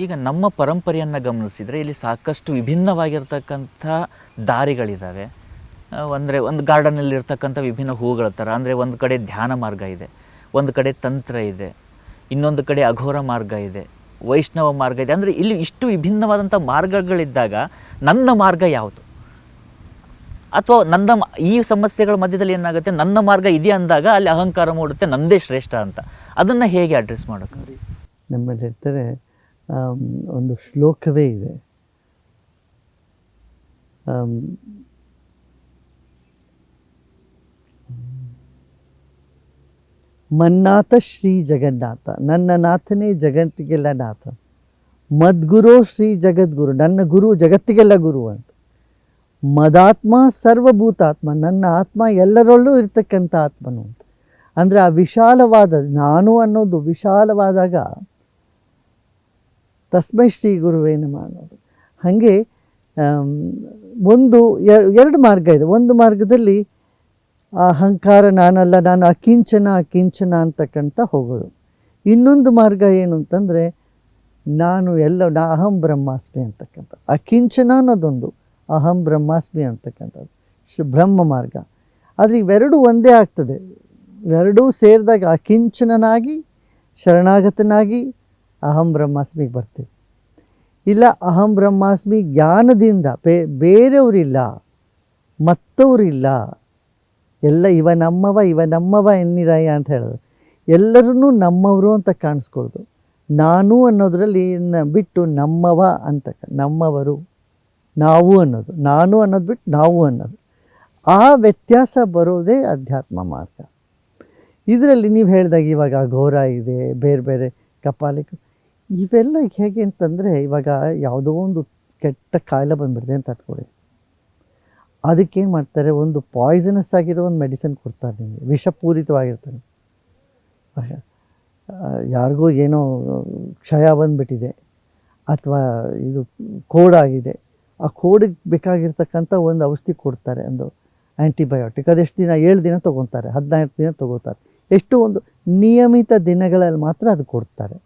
ಈಗ ನಮ್ಮ ಪರಂಪರೆಯನ್ನು ಗಮನಿಸಿದರೆ ಇಲ್ಲಿ ಸಾಕಷ್ಟು ವಿಭಿನ್ನವಾಗಿರ್ತಕ್ಕಂಥ ದಾರಿಗಳಿದ್ದಾವೆ. ಅಂದರೆ ಒಂದು ಗಾರ್ಡನಲ್ಲಿರ್ತಕ್ಕಂಥ ವಿಭಿನ್ನ ಹೂಗಳ ಥರ, ಅಂದರೆ ಒಂದು ಕಡೆ ಧ್ಯಾನ ಮಾರ್ಗ ಇದೆ, ಒಂದು ಕಡೆ ತಂತ್ರ ಇದೆ, ಇನ್ನೊಂದು ಕಡೆ ಅಘೋರ ಮಾರ್ಗ ಇದೆ, ವೈಷ್ಣವ ಮಾರ್ಗ ಇದೆ. ಅಂದರೆ ಇಲ್ಲಿ ಇಷ್ಟು ವಿಭಿನ್ನವಾದಂಥ ಮಾರ್ಗಗಳಿದ್ದಾಗ ನನ್ನ ಮಾರ್ಗ ಯಾವುದು? ಅಥವಾ ಈ ಸಮಸ್ಯೆಗಳ ಮಧ್ಯದಲ್ಲಿ ಏನಾಗುತ್ತೆ, ನನ್ನ ಮಾರ್ಗ ಇದೆ ಅಂದಾಗ ಅಲ್ಲಿ ಅಹಂಕಾರ ಮೂಡುತ್ತೆ, ನಂದೇ ಶ್ರೇಷ್ಠ ಅಂತ. ಅದನ್ನು ಹೇಗೆ ಅಡ್ರೆಸ್ ಮಾಡೋಕ್ಕೆ? ನಮ್ಮಲ್ಲಿ ಹೇಳ್ತಾರೆ, ಒಂದು ಶ್ಲೋಕವೇ ಇದೆ, ಮನ್ನಾಥ ಶ್ರೀ ಜಗನ್ನಾಥ, ನನ್ನ ನಾಥನೇ ಜಗತ್ತಿಗೆಲ್ಲ ನಾಥ, ಮದ್ಗುರು ಶ್ರೀ ಜಗದ್ಗುರು, ನನ್ನ ಗುರು ಜಗತ್ತಿಗೆಲ್ಲ ಗುರು ಅಂತ. ಮದಾತ್ಮ ಸರ್ವಭೂತಾತ್ಮ, ನನ್ನ ಆತ್ಮ ಎಲ್ಲರಲ್ಲೂ ಇರ್ತಕ್ಕಂಥ ಆತ್ಮನು ಅಂತ. ಅಂದರೆ ಆ ವಿಶಾಲವಾದ ನಾನು ಅನ್ನೋದು ವಿಶಾಲವಾದಾಗ ತಸ್ಮೈ ಶ್ರೀ ಗುರುವೇ ನಮಃ ಅನ್ನೋದು. ಹಾಗೆ ಎರಡು ಮಾರ್ಗ ಇದೆ. ಒಂದು ಮಾರ್ಗದಲ್ಲಿ ಅಹಂಕಾರ, ನಾನಲ್ಲ, ನಾನು ಅಕಿಂಚನ ಅಂತಕ್ಕಂಥ ಹೋಗೋದು. ಇನ್ನೊಂದು ಮಾರ್ಗ ಏನು ಅಂತಂದರೆ ನಾನು ಅಹಂ ಬ್ರಹ್ಮಾಸ್ಮಿ ಅಂತಕ್ಕಂಥ. ಅಕಿಂಚನ ಅನ್ನೋದೊಂದು, ಅಹಂ ಬ್ರಹ್ಮಾಸ್ಮಿ ಅಂತಕ್ಕಂಥದ್ದು ಬ್ರಹ್ಮ ಮಾರ್ಗ. ಆದರೆ ಇವೆರಡೂ ಒಂದೇ ಆಗ್ತದೆ. ಇವೆರಡೂ ಸೇರಿದಾಗ ಅಕಿಂಚನನಾಗಿ ಶರಣಾಗತನಾಗಿ ಅಹಂ ಬ್ರಹ್ಮಾಸ್ಮಿಗೆ ಬರ್ತೀವಿ. ಇಲ್ಲ, ಅಹಂ ಬ್ರಹ್ಮಾಸ್ಮಿ ಜ್ಞಾನದಿಂದ ಬೇರೆಯವರಿಲ್ಲ, ಮತ್ತವರಿಲ್ಲ, ಎಲ್ಲ ಇವ ನಮ್ಮವ ಎನ್ನಿರಾಯ ಅಂತ ಹೇಳಿದ್ರು. ಎಲ್ಲರೂ ನಮ್ಮವರು ಅಂತ ಕಾಣಿಸ್ಕೊಳ್ದು. ನಾನು ಅನ್ನೋದರಲ್ಲಿ ಬಿಟ್ಟು ನಮ್ಮವ ನಮ್ಮವರು, ನಾವು ಅನ್ನೋದು, ನಾನು ಅನ್ನೋದು ಬಿಟ್ಟು ನಾವು ಅನ್ನೋದು, ಆ ವ್ಯತ್ಯಾಸ ಬರೋದೇ ಅಧ್ಯಾತ್ಮ ಮಾರ್ಗ. ಇದರಲ್ಲಿ ನೀವು ಹೇಳಿದಾಗ ಇವಾಗ ಘೋರ ಇದೆ, ಬೇರೆ ಬೇರೆ ಕಪಾಲಿಕ, ಇವೆಲ್ಲ ಹೇಗೆ ಅಂತಂದರೆ, ಇವಾಗ ಯಾವುದೋ ಒಂದು ಕೆಟ್ಟ ಕಾಯಿಲೆ ಬಂದುಬಿಡ್ದೆ ಅಂತ ಅಟ್ಕೊಳ್ಳಿ, ಅದಕ್ಕೇನು ಮಾಡ್ತಾರೆ, ಒಂದು ಪಾಯ್ಸನಸ್ ಆಗಿರೋ ಒಂದು ಮೆಡಿಸಿನ್ ಕೊಡ್ತಾರೆ ನಿಮಗೆ, ವಿಷಪೂರಿತವಾಗಿರ್ತಾರೆ. ಯಾರಿಗೋ ಏನೋ ಕ್ಷಯ ಬಂದುಬಿಟ್ಟಿದೆ ಅಥವಾ ಇದು ಕೋಡಾಗಿದೆ, ಆ ಕೋಡಿಗೆ ಬೇಕಾಗಿರ್ತಕ್ಕಂಥ ಒಂದು ಔಷಧಿ ಕೊಡ್ತಾರೆ, ಒಂದು ಆ್ಯಂಟಿಬಯೋಟಿಕ್. ಅದೆಷ್ಟು ದಿನ, 7 ದಿನ ತೊಗೊತಾರೆ, 14 ದಿನ ತೊಗೋತಾರೆ, ಎಷ್ಟು ಒಂದು ನಿಯಮಿತ ದಿನಗಳಲ್ಲಿ ಮಾತ್ರ ಅದು ಕೊಡ್ತಾರೆ.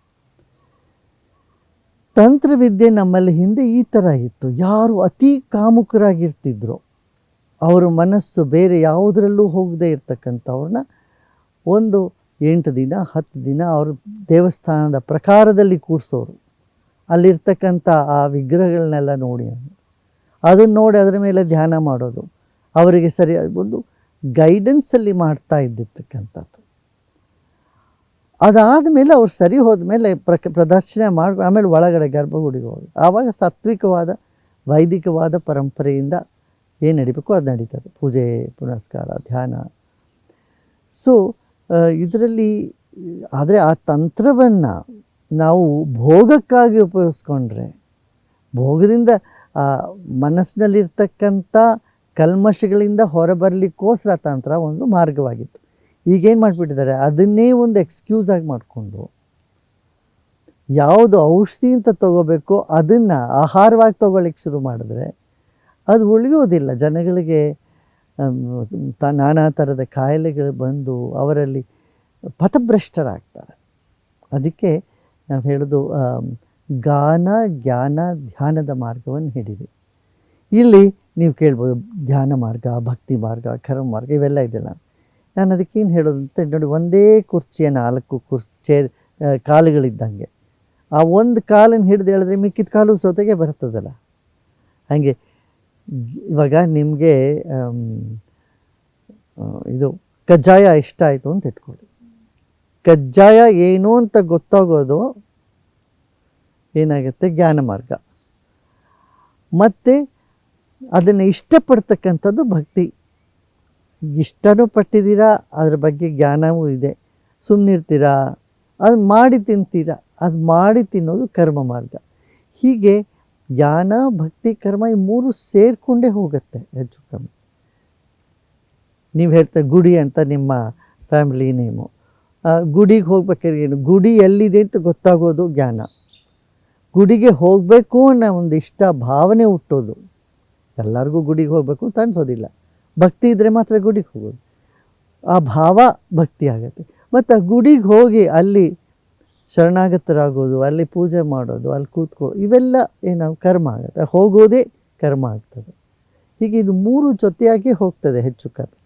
ತಂತ್ರವಿದ್ಯೆ ನಮ್ಮಲ್ಲಿ ಹಿಂದೆ ಈ ಥರ ಇತ್ತು. ಯಾರು ಅತಿ ಕಾಮುಕರಾಗಿರ್ತಿದ್ರು, ಅವರ ಮನಸ್ಸು ಬೇರೆ ಯಾವುದರಲ್ಲೂ ಹೋಗದೇ ಇರ್ತಕ್ಕಂಥವ್ರನ್ನ ಒಂದು 8 ದಿನ 10 ದಿನ ಅವರು ದೇವಸ್ಥಾನದ ಪ್ರಕಾರದಲ್ಲಿ ಕೂರಿಸೋರು. ಅಲ್ಲಿರ್ತಕ್ಕಂಥ ಆ ವಿಗ್ರಹಗಳನ್ನೆಲ್ಲ ನೋಡಿ, ಅದನ್ನು ನೋಡಿ ಅದರ ಮೇಲೆ ಧ್ಯಾನ ಮಾಡೋದು, ಅವರಿಗೆ ಸರಿ ಒಂದು ಗೈಡೆನ್ಸಲ್ಲಿ ಮಾಡ್ತಾ ಇದ್ದಿರ್ತಕ್ಕಂಥದ್ದು. ಅದಾದ ಮೇಲೆ ಅವ್ರು ಸರಿ ಹೋದ್ಮೇಲೆ ಪ್ರದರ್ಶನ ಮಾಡಿ ಆಮೇಲೆ ಒಳಗಡೆ ಗರ್ಭಗುಡಿಗೆ ಹೋಗಿ, ಆವಾಗ ಸಾತ್ವಿಕವಾದ ವೈದಿಕವಾದ ಪರಂಪರೆಯಿಂದ ಏನು ನಡಿಬೇಕು ಅದು ನಡೀತದೆ, ಪೂಜೆ ಪುನಸ್ಕಾರ ಧ್ಯಾನ. ಸೊ ಇದರಲ್ಲಿ ಆದರೆ ಆ ತಂತ್ರವನ್ನು ನಾವು ಭೋಗಕ್ಕಾಗಿ ಉಪಯೋಗಿಸ್ಕೊಂಡ್ರೆ, ಭೋಗದಿಂದ ಆ ಮನಸ್ಸಿನಲ್ಲಿರ್ತಕ್ಕಂಥ ಕಲ್ಮಶಗಳಿಂದ ಹೊರಬರಲಿಕ್ಕೋಸ್ಕರ ತಂತ್ರ ಒಂದು ಮಾರ್ಗವಾಗಿತ್ತು. ಈಗೇನು ಮಾಡಿಬಿಟ್ಟಿದ್ದಾರೆ, ಅದನ್ನೇ ಒಂದು ಎಕ್ಸ್ಕ್ಯೂಸ್ ಆಗಿ ಮಾಡಿಕೊಂಡು ಯಾವುದು ಔಷಧಿ ಅಂತ ತೊಗೋಬೇಕು ಅದನ್ನು ಆಹಾರವಾಗಿ ತೊಗೊಳ್ಳಿಕ್ಕೆ ಶುರು ಮಾಡಿದ್ರೆ ಅದು ಉಳಿಯೋದಿಲ್ಲ. ಜನಗಳಿಗೆ ನಾನಾ ಥರದ ಕಾಯಿಲೆಗಳು ಬಂದು ಅವರಲ್ಲಿ ಪಥಭ್ರಷ್ಟರಾಗ್ತಾರೆ. ಅದಕ್ಕೆ ನಾವು ಹೇಳೋದು, ಗಾನ ಜ್ಞಾನ ಧ್ಯಾನದ ಮಾರ್ಗವನ್ನು ಹಿಡಿದೆ. ಇಲ್ಲಿ ನೀವು ಕೇಳ್ಬೋದು, ಧ್ಯಾನ ಮಾರ್ಗ, ಭಕ್ತಿ ಮಾರ್ಗ, ಕರ್ಮ ಮಾರ್ಗ ಇವೆಲ್ಲ ಇದೆಲ್ಲ. ನಾನು ಅದಕ್ಕೇನು ಹೇಳೋದು ಅಂತ ನೋಡಿ, ಒಂದೇ ಕುರ್ಚಿಯ 4 ಚೇರ್ ಕಾಲುಗಳಿದ್ದಂಗೆ, ಆ ಒಂದು ಕಾಲನ್ನು ಹಿಡಿದು ಹೇಳಿದ್ರೆ ಮಿಕ್ಕಿದ ಕಾಲು ಸೋತೆಗೆ ಬರ್ತದಲ್ಲ. ಹಾಗೆ ಇವಾಗ ನಿಮಗೆ ಇದು ಕಜ್ಜಾಯ ಇಷ್ಟ ಆಯಿತು ಅಂತ ಇಟ್ಕೊಳ್ಳಿ, ಕಜ್ಜಾಯ ಏನು ಅಂತ ಗೊತ್ತಾಗೋದು ಏನಾಗುತ್ತೆ, ಜ್ಞಾನ ಮಾರ್ಗ. ಮತ್ತು ಅದನ್ನು ಇಷ್ಟಪಡ್ತಕ್ಕಂಥದ್ದು ಭಕ್ತಿ. ಇಷ್ಟನೂ ಪಟ್ಟಿದ್ದೀರಾ, ಅದ್ರ ಬಗ್ಗೆ ಜ್ಞಾನವೂ ಇದೆ, ಸುಮ್ಮನಿರ್ತೀರಾ, ಅದು ಮಾಡಿ ತಿಂತೀರಾ, ಅದು ಮಾಡಿ ತಿನ್ನೋದು ಕರ್ಮ ಮಾರ್ಗ. ಹೀಗೆ ಜ್ಞಾನ ಭಕ್ತಿ ಕರ್ಮ ಈ 3 ಸೇರಿಕೊಂಡೇ ಹೋಗುತ್ತೆ ಹೆಚ್ಚು ಕಮ್ಮಿ. ನೀವು ಹೇಳ್ತಾರೆ ಗುಡಿ ಅಂತ ನಿಮ್ಮ ಫ್ಯಾಮಿಲಿ ನೇಮು, ಗುಡಿಗೆ ಹೋಗ್ಬೇಕಾದ್ರೆ ಏನು, ಗುಡಿ ಎಲ್ಲಿದೆ ಅಂತ ಗೊತ್ತಾಗೋದು ಜ್ಞಾನ. ಗುಡಿಗೆ ಹೋಗಬೇಕು ಅನ್ನೋ ಒಂದು ಇಷ್ಟ ಭಾವನೆ ಹುಟ್ಟೋದು. ಎಲ್ಲರಿಗೂ ಗುಡಿಗೆ ಹೋಗಬೇಕು ಅಂತ ಅನ್ಸೋದಿಲ್ಲ, ಭಕ್ತಿ ಇದ್ದರೆ ಮಾತ್ರ ಗುಡಿಗೆ ಹೋಗೋದು, ಆ ಭಾವ ಭಕ್ತಿ ಆಗುತ್ತೆ. ಮತ್ತು ಆ ಗುಡಿಗೆ ಹೋಗಿ ಅಲ್ಲಿ ಶರಣಾಗತರಾಗೋದು, ಅಲ್ಲಿ ಪೂಜೆ ಮಾಡೋದು, ಅಲ್ಲಿ ಇವೆಲ್ಲ ಏನು ಕರ್ಮ ಆಗುತ್ತೆ. ಹೋಗೋದೇ ಕರ್ಮ ಆಗ್ತದೆ. ಹೀಗೆ ಇದು 3 ಜೊತೆಯಾಗಿ ಹೋಗ್ತದೆ ಹೆಚ್ಚು ಕಮ್ಮಿ.